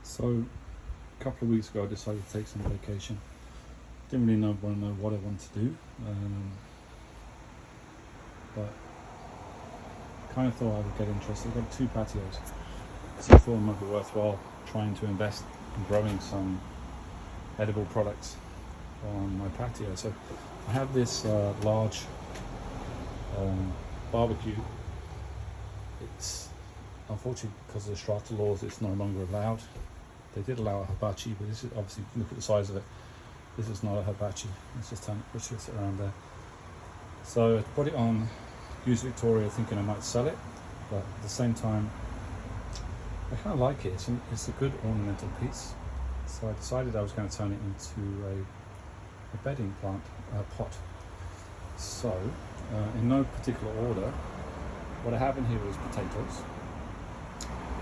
So a couple of weeks ago I decided to take some vacation. Didn't really know what I wanted to do, but kind of thought I would get interested. I've got 2 patios, so I thought it might be worthwhile trying to invest in growing some edible products on my patio. So I have this large barbecue. It's unfortunately, because of the strata laws, it's no longer allowed. They did allow a hibachi, but this is obviously, look at the size of it. This is not a hibachi. Let's just push it around there. So I put it on Use Victoria, thinking I might sell it, but at the same time, I kind of like it. It's a good ornamental piece. So I decided I was going to turn it into a bedding plant pot. So in no particular order, what I have in here is potatoes.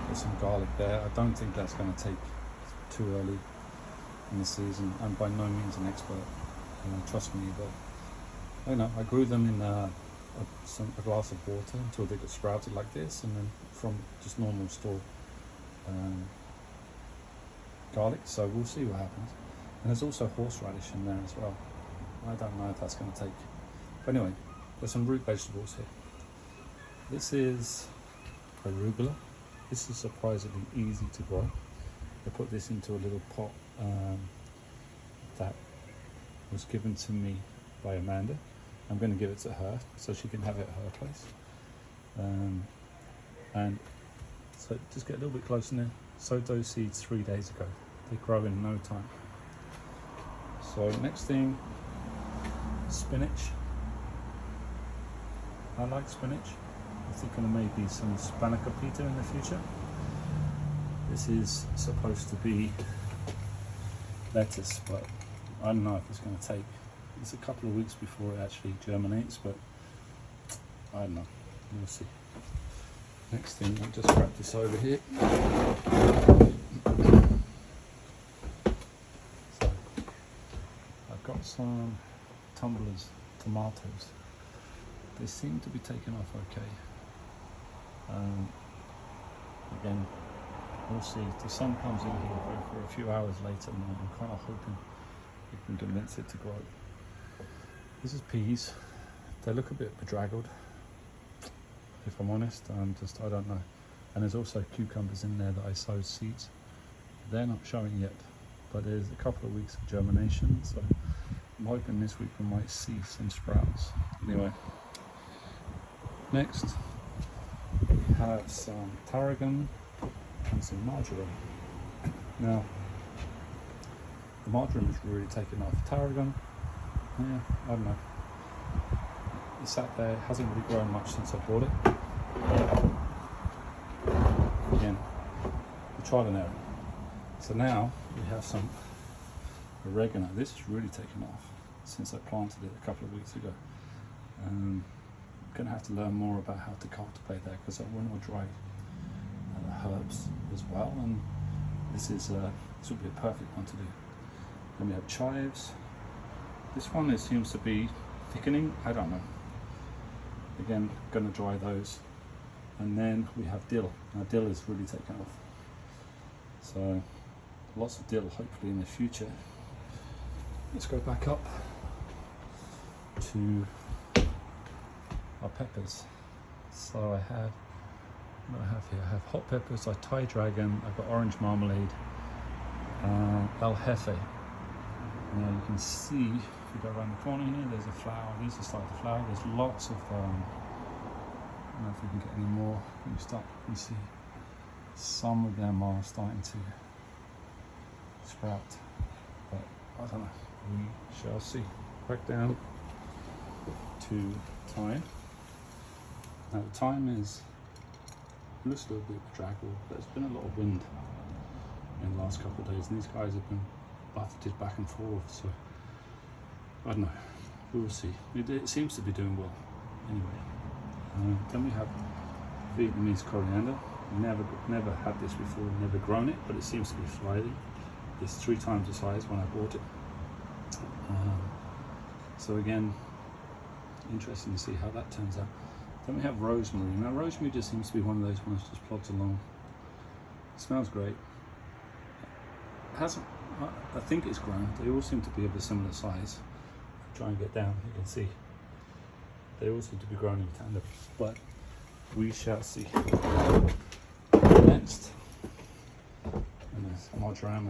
There's some garlic there. I don't think that's going to take too early in the season. I'm by no means an expert, trust me, but I grew them in a glass of water until they got sprouted like this, and then from just normal store garlic. So we'll see what happens. And there's also horseradish in there as well. I don't know if that's going to take. But anyway, there's some root vegetables here. This is arugula. This is surprisingly easy to grow. I put this into a little pot that was given to me by Amanda. I'm going to give it to her so she can have it at her place. And so just get a little bit closer now. Sowed those seeds 3 days ago. They grow in no time. So next thing, spinach. I like spinach. I think there may be some spanakopita in the future. This is supposed to be lettuce, but I don't know if it's going to take. It's a couple of weeks before it actually germinates, but I don't know. We'll see. Next thing, I'll just wrap this over here. So I've got some tumblers, tomatoes. They seem to be taking off okay. Again, we'll see. The sun comes in here for a few hours later, and I'm kind of hoping it can convince it to grow. This is peas. They look a bit bedraggled, if I'm honest. I don't know. And there's also cucumbers in there that I sowed seeds. They're not showing yet, but there's a couple of weeks of germination, so I'm hoping this week we might see some sprouts. Anyway, next we have some tarragon and some marjoram. Now, the marjoram is really taking off. Tarragon, yeah, I don't know. It sat there, hasn't really grown much since I bought it. Again, the trial and error. So now we have some oregano. This is really taken off since I planted it a couple of weeks ago. I'm going to have to learn more about how to cultivate that, because I want to dry herbs as well, and this would be a perfect one to do. Then we have chives. This one seems to be thickening. I don't know. Again, going to dry those. And then we have dill. Now dill is really taken off. So lots of dill hopefully in the future. Let's go back up to our peppers. So what do I have here? I have hot peppers, Thai dragon, I've got orange marmalade, El Jefe. Now you can see, if you go around the corner here, there's a flower. These are starting to flower. There's lots of, I don't know if we can get any more. You can see some of them are starting to sprout, but I don't know. We shall see. Back down to thyme. Now the thyme looks a little bit bedraggled, but there's been a lot of wind in the last couple of days, and these guys have been buffeted back and forth, so I don't know. We'll see. It seems to be doing well. Anyway, then we have Vietnamese coriander. Never had this before, never grown it, but it seems to be thriving. It's 3 times the size when I bought it. So again, interesting to see how that turns out. Then we have rosemary. Now rosemary just seems to be one of those ones that just plods along. It smells great. hasn't, I think it's grown. They all seem to be of a similar size. Try and get down, you can see. They all seem to be growing in tandem, but we shall see. Next, and there's marjoram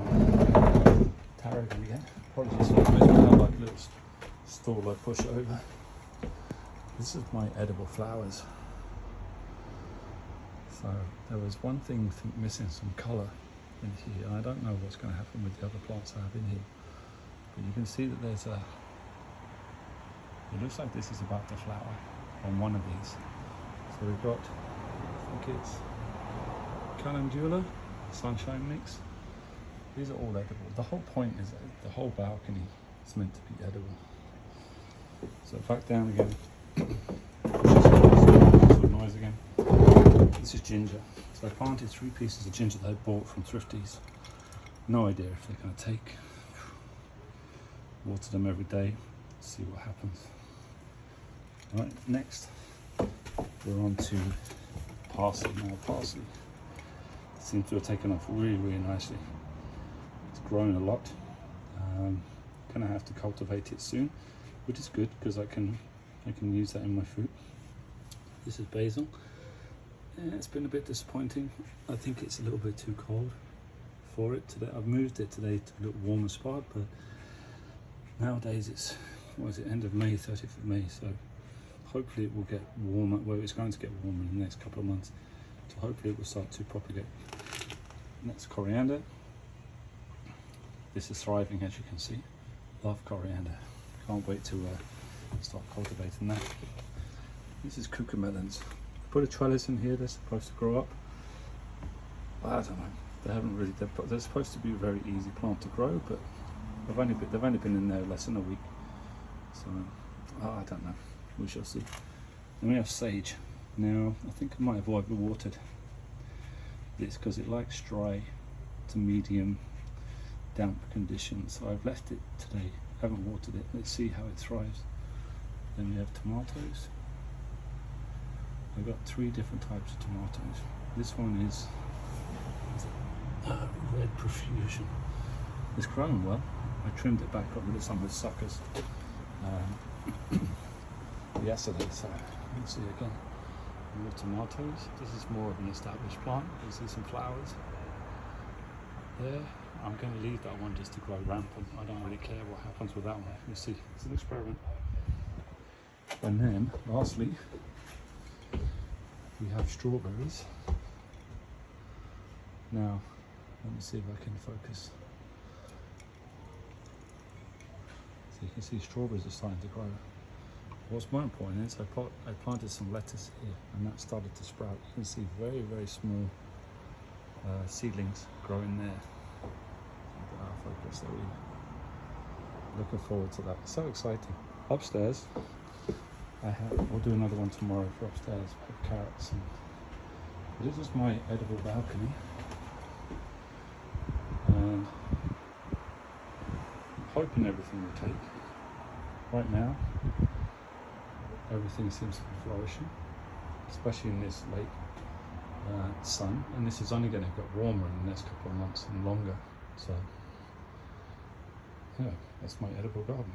tarragon again. Apologies for the noise, but I have like a little stool I push over. This is my edible flowers. So there was one thing missing, some colour in here. I don't know what's going to happen with the other plants I have in here, but you can see that there's a, it looks like this is about to flower on one of these. So we've got, I think it's calendula, sunshine mix. These are all edible. The whole point is that the whole balcony is meant to be edible. So back down again. Noise again. This is ginger. So I planted 3 pieces of ginger that I bought from Thrifties. No idea if they're going to take. Water them every day. See what happens. Right, next we're on to parsley. Now parsley seems to have taken off really, really nicely. It's grown a lot. Gonna have to cultivate it soon, which is good because I can use that in my food. This is basil. Yeah, it's been a bit disappointing. I think it's a little bit too cold for it today. I've moved it today to a little warmer spot, but nowadays it's, what is it, end of May, 30th of May, so hopefully it will get warmer. Well, it's going to get warmer in the next couple of months, so hopefully it will start to propagate. Next, coriander. This is thriving, as you can see. Love coriander. Can't wait to start cultivating that. This is cucamelons. Put a trellis in here. They're supposed to grow up. I don't know. They haven't really. They're supposed to be a very easy plant to grow, but they've only been in there less than a week. So I don't know. We shall see. Then we have sage. Now I think I might have overwatered this because it likes dry to medium damp conditions. So I've left it today. Haven't watered it. Let's see how it thrives. Then we have tomatoes. I've got 3 different types of tomatoes. This one is red profusion. It's growing well. I trimmed it back, got rid of some of the suckers yesterday, so you can see again. More tomatoes. This is more of an established plant. You can see some flowers there. I'm going to leave that one just to grow rampant. I don't really care what happens with that one. You see, it's an experiment. And then, lastly, we have strawberries. Now, let me see if I can focus. So you can see strawberries are starting to grow. What's more important is I planted some lettuce here, and that started to sprout. You can see very, very small seedlings growing there. Focus, there we go. Looking forward to that. So exciting. Upstairs, we'll do another one tomorrow for upstairs with carrots. And this is my edible balcony. And I'm hoping everything will take. Right now, everything seems to be flourishing, especially in this late sun. And this is only going to get warmer in the next couple of months and longer. So, yeah, that's my edible garden.